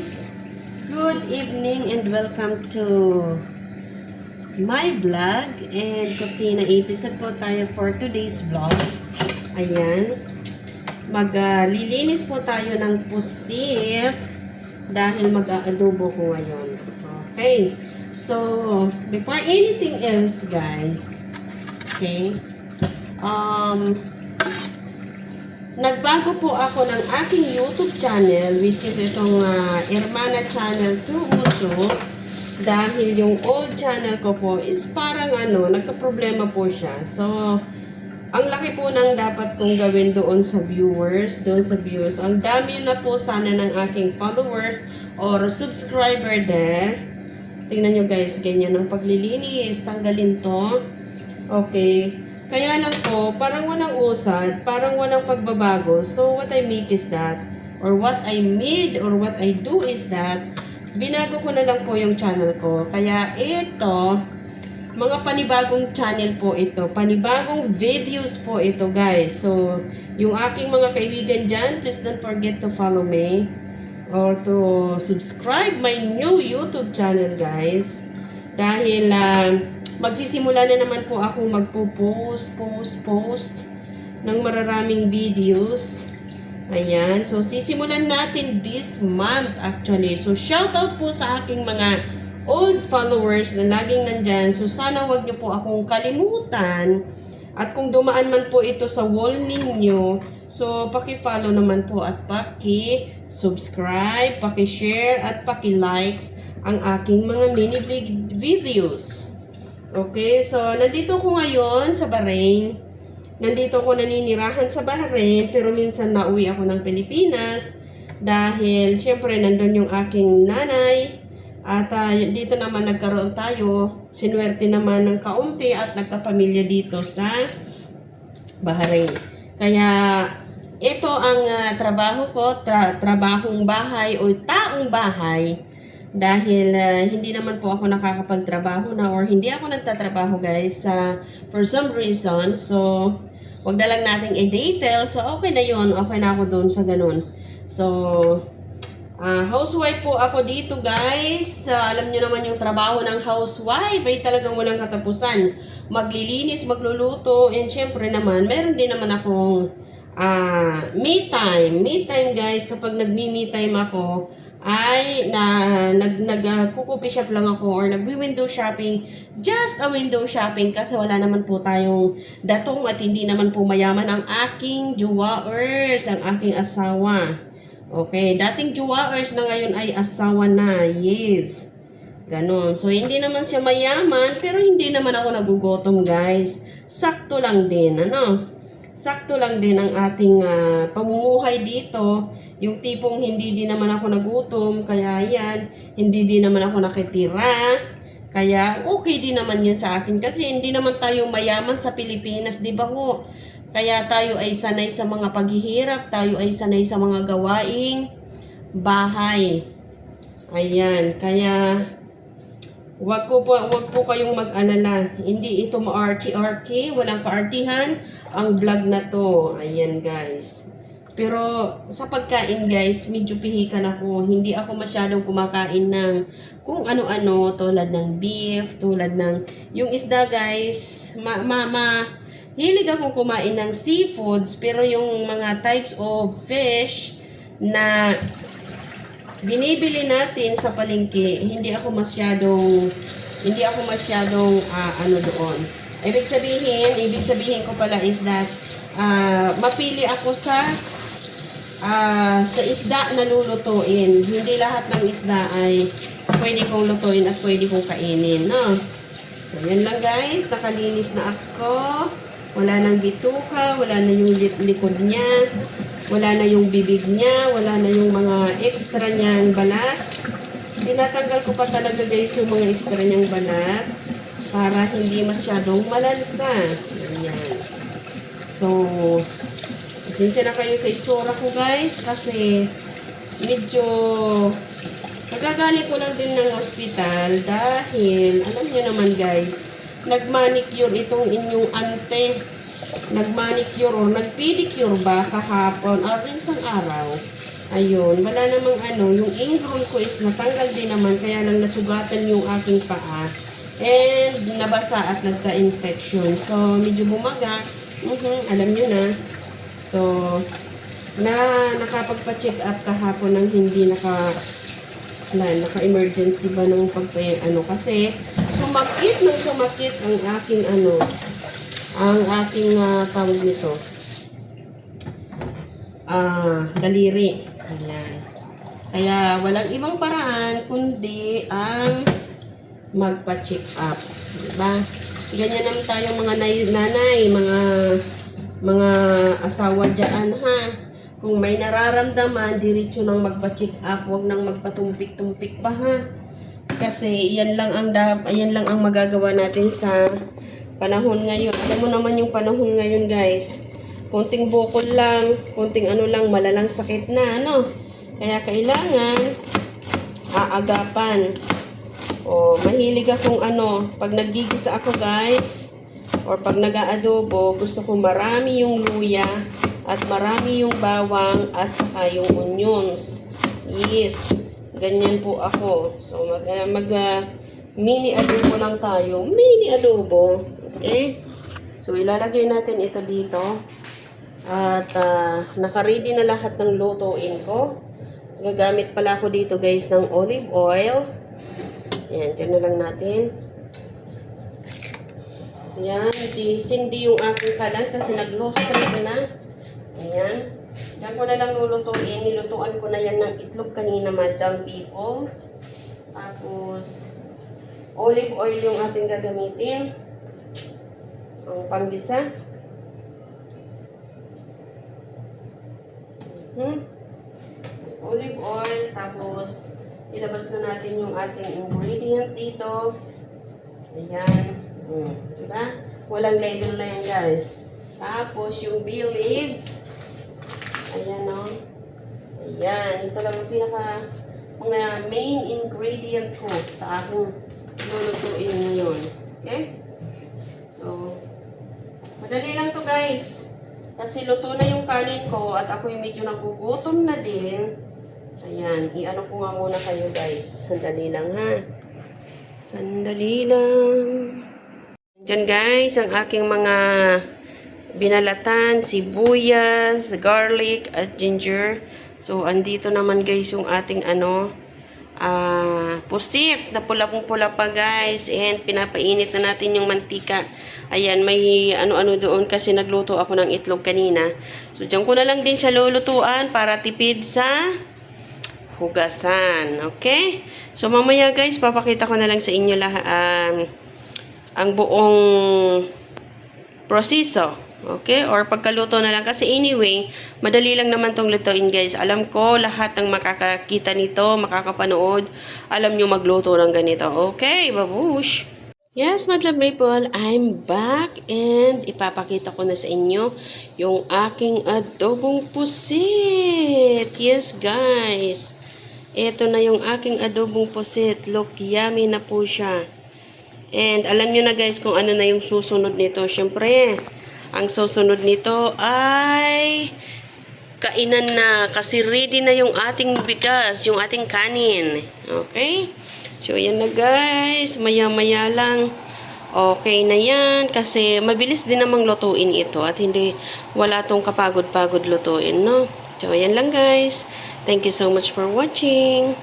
guys! Good evening and welcome to my vlog and kusina episode po tayo for today's vlog. Ayan. Maglilinis po tayo ng pusit dahil mag-aadobo ko ngayon. Okay. So, before anything else guys, okay, nagbago po ako ng aking YouTube channel, which is itong Hermana Channel 202, dahil yung old channel ko po is parang nagka-problema po siya. So, ang laki po ng dapat kong gawin doon sa viewers, Ang dami na po sana ng aking followers or subscriber there. Tingnan nyo guys, ganyan ang paglilinis. Tanggalin to. Okay. Kaya lang po, parang walang usad, parang walang pagbabago. So, what I make is that, or what I made, or what I do is that, binago ko na lang po yung channel ko. Kaya ito, mga panibagong channel po ito, panibagong videos po ito guys. So, yung aking mga kaibigan dyan, please don't forget to follow me, or to subscribe my new YouTube channel guys. Dahil, magsisimula na naman po akong magpo-post ng mararaming videos. Ayan. So, sisimulan natin this month actually. So, shout out po sa aking mga old followers na laging nandyan. So, sana wag niyo po akong kalimutan. At kung dumaan man po ito sa wall ninyo, so, paki-follow naman po at paki-subscribe, paki-share at paki-likes ang aking mga mini videos. Okay, so nandito ko ngayon sa Bahrain. Nandito ko naninirahan sa Bahrain, pero minsan nauwi ako ng Pilipinas dahil syempre nandun yung aking nanay at dito naman nagkaroon tayo, sinuwerte naman ng kaunti at nagkapamilya dito sa Bahrain. Kaya ito ang trabaho ko, trabahong bahay o taong bahay. Dahil hindi naman po ako nakakapagtrabaho na or hindi ako nagtatrabaho guys for some reason. So, wag na lang nating i-detail. So, okay na yun. Okay na ako doon sa ganun. So, housewife po ako dito guys. Alam nyo naman yung trabaho ng housewife ay talagang walang katapusan. Maglilinis, magluluto, and syempre naman, meron din naman akong me time. Me time guys, kapag nagmi-me time ako, ay nag-coffee shop lang ako or nagwi-window shopping, just a window shopping kasi wala naman po tayong datong at hindi naman po mayaman ang aking jowaers, ang aking asawa. Okay, dating jowaers na ngayon ay asawa na, yes. Ganon. So, hindi naman siya mayaman, pero hindi naman ako nagugutom guys. Sakto lang din, sakto lang din ang ating pamumuhay dito. Yung tipong hindi din naman ako nagutom, kaya yan, hindi din naman ako nakitira. Kaya okay din naman yun sa akin kasi hindi naman tayo mayaman sa Pilipinas, di ba ho? Kaya tayo ay sanay sa mga paghihirap, tayo ay sanay sa mga gawaing bahay. Ayan, kaya wag po kayong mag-alala. Hindi ito ma-arty-arty, walang kaartihan ang vlog na to. Ayan guys. Pero sa pagkain guys, medyo pihikan ako. Hindi ako masyadong kumakain ng kung ano-ano tulad ng beef, tulad ng yung isda guys. Hilig akong kumain ng seafoods, pero yung mga types of fish na binibili natin sa palengke, hindi ako masyadong doon. Ibig sabihin ko pala is that mapili ako sa isda na lulutuin. Hindi lahat ng isda ay pwede kong lutuin at pwede kong kainin, no? So, yan lang guys. Nakalinis na ako. Wala nang bituka, wala na yung likod niya, wala na yung bibig niya, wala na yung mga extra niyang balat. Tinatanggal ko pa talaga guys yung mga extra niyang balat para hindi masyadong malansa. Ayan. So, pasensya na kayo sa itsura ko guys kasi medyo nagagaling ko lang din ng hospital dahil alam niyo naman guys, nagmanicure itong inyong ante. Nagmanicure o nagpedicure ba kahapon o isang araw. Ayun, wala namang ano, yung ingrown ko is natanggal din naman, kaya lang nasugatan yung aking paa. And nabasa at nagka-infection. So, medyo bumaga. Alam nyo na. So, nakapagpa-check up kahapon ng hindi naka-emergency ba ng kasi sumakit ang aking tawag nito. Daliri. Ayan. Kaya walang ibang paraan kundi ang magpa-check up. Diba? Ganyan naman tayo mga nanay, mga asawa dyan ha. Kung may nararamdaman, diretso nang magpa-check up, huwag nang magpatumpik-tumpik pa ha. Kasi yan lang ang magagawa natin sa panahon ngayon. Alam mo naman yung panahon ngayon, guys. Konting bukol lang, konting malalang sakit na, Kaya kailangan aagapan. Mahilig akong pag naggigisa ako, guys, or pag nag-aadobo, gusto ko marami yung luya at marami yung bawang at saka yung onions. Yes, ganyan po ako. So, mini adobo lang tayo. Mini adobo. Okay? So, ilalagay natin ito dito. At naka-ready na lahat ng lutuin ko. Gagamit pala ako dito, guys, ng olive oil. Ayan, dyan na lang natin. Ayan, sindi yung aking kalan kasi nag-low streak na. Ayan. Diyan ko na lang lulutuin. Nilutuan ko na yan ng itlog kanina, madam people. Tapos, olive oil yung ating gagamitin. Ang panggisa. Olive oil. Tapos, ilabas na natin yung ating ingredient dito. Ayan. Diba? Walang label na yan, guys. Tapos, yung bay leaves. Ayan, Ayan. Ito lang ang mga main ingredient ko sa aking lulutuin ngayon. Okay? So, madali lang to, guys. Kasi luto na yung kanin ko at ako'y medyo nagugutom na din. Ayan. I-ano ko nga muna kayo, guys. Sandali lang, ha? Sandali lang. Diyan, guys, ang aking mga binalatan, sibuyas, garlic, at ginger. So, andito naman, guys, yung ating pusit na pula-pula pa, guys. And pinapainit na natin yung mantika. Ayan, may ano-ano doon kasi nagluto ako ng itlog kanina. So, diyan ko na lang din siya lulutuan para tipid sa hugasan. Okay? So, mamaya, guys, papakita ko na lang sa inyo ang buong proseso. Okay? Or pagkaluto na lang. Kasi anyway, madali lang naman tong lutuin, guys. Alam ko, lahat ng makakakita nito, makakapanood, alam nyo magluto ng ganito. Okay, babush! Yes, madam people, I'm back and ipapakita ko na sa inyo yung aking adobong pusit. Yes, guys. Ito na yung aking adobong pusit. Look, yummy na po siya. And alam nyo na, guys, kung ano na yung susunod nito. Siyempre, ang susunod nito ay kainan na kasi ready na yung ating bigas, yung ating kanin. Okay? So, yan na, guys. Maya-maya lang. Okay na yan kasi mabilis din namang lutuin ito at wala tong kapagod-pagod lutuin, no? So, yan lang, guys. Thank you so much for watching.